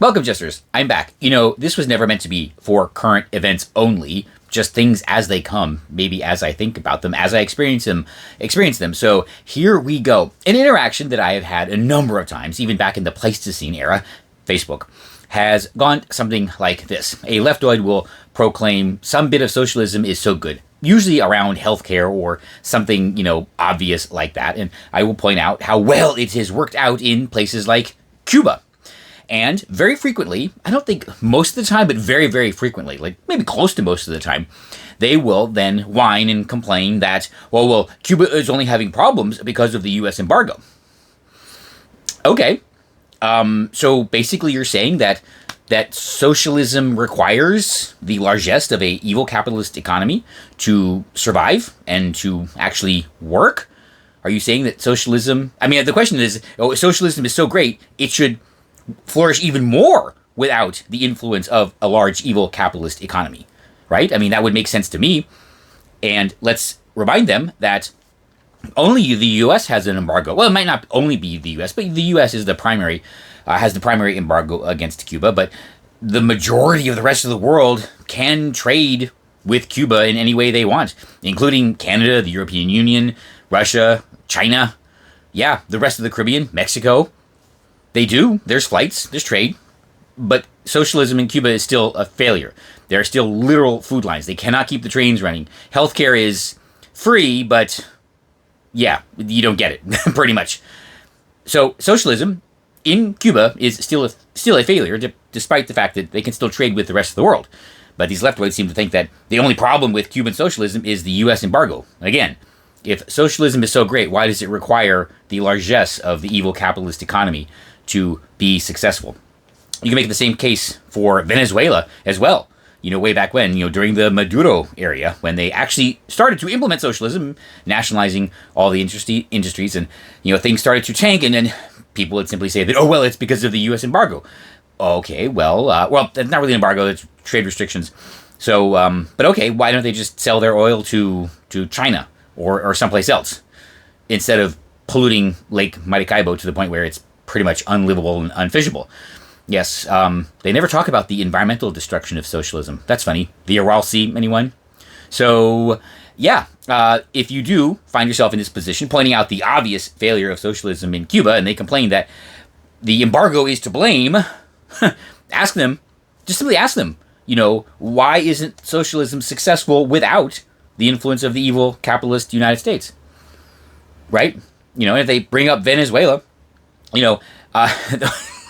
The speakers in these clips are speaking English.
Welcome, Jesters. I'm back. This was never meant to be for current events only, just things as they come, maybe as I think about them, as I experience them. So here we go. An interaction that I have had a number of times, even back in the Pleistocene era, Facebook, has gone something like this. A leftoid will proclaim some bit of socialism is so good, usually around healthcare or something, obvious like that. And I will point out how well it has worked out in places like Cuba. And very frequently, I don't think most of the time, but very, very frequently, like maybe close to most of the time, they will then whine and complain that, well, Cuba is only having problems because of the U.S. embargo. Okay. So basically you're saying that socialism requires the largesse of a evil capitalist economy to survive and to actually work? Are you saying that socialism... I mean, the question is, socialism is so great, it should flourish even more without the influence of a large evil capitalist economy, right? I mean, that would make sense to me. And let's remind them that only the U.S. has an embargo. Well, it might not only be the U.S., but the U.S. is has the primary embargo against Cuba. But the majority of the rest of the world can trade with Cuba in any way they want, including Canada, the European Union, Russia, China. Yeah, the rest of the Caribbean, Mexico. They do. There's flights. There's trade. But socialism in Cuba is still a failure. There are still literal food lines. They cannot keep the trains running. Healthcare is free, but yeah, you don't get it, pretty much. So socialism in Cuba is still a failure, despite the fact that they can still trade with the rest of the world. But these leftoids seem to think that the only problem with Cuban socialism is the U.S. embargo. Again, if socialism is so great, why does it require the largesse of the evil capitalist economy to be successful? You can make the same case for Venezuela as well. Way back when, during the Maduro area, when they actually started to implement socialism, nationalizing all the industries, and, things started to tank, and then people would simply say that, oh, well, it's because of the U.S. embargo. Okay, well, it's not really an embargo, it's trade restrictions. So, but okay, why don't they just sell their oil to China or someplace else instead of polluting Lake Maracaibo to the point where it's pretty much unlivable and unfishable? Yes, they never talk about the environmental destruction of socialism. That's funny. The Aral Sea, anyone? So, yeah, if you do find yourself in this position, pointing out the obvious failure of socialism in Cuba, and they complain that the embargo is to blame, just simply ask them, why isn't socialism successful without the influence of the evil capitalist United States? Right? If they bring up Venezuela,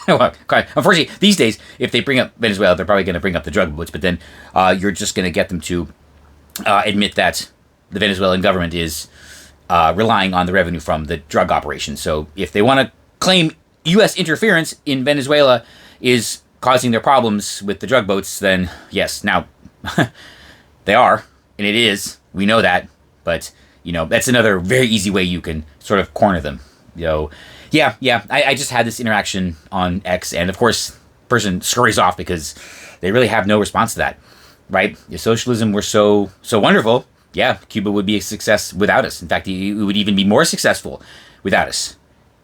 unfortunately, these days, if they bring up Venezuela, they're probably going to bring up the drug boats, but then you're just going to get them to admit that the Venezuelan government is relying on the revenue from the drug operation. So if they want to claim U.S. interference in Venezuela is causing their problems with the drug boats, then yes, now they are, and it is. We know that, but that's another very easy way you can sort of corner them. Yeah, I just had this interaction on X, and of course, the person scurries off because they really have no response to that, right? If socialism were so wonderful, yeah, Cuba would be a success without us. In fact, it would even be more successful without us.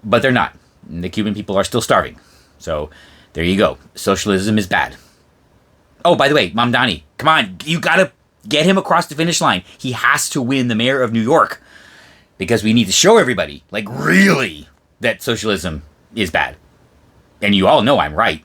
But they're not. And the Cuban people are still starving. So there you go. Socialism is bad. Oh, by the way, Mamdani, come on, you gotta get him across the finish line. He has to win the mayor of New York because we need to show everybody, really, that socialism is bad. And you all know I'm right.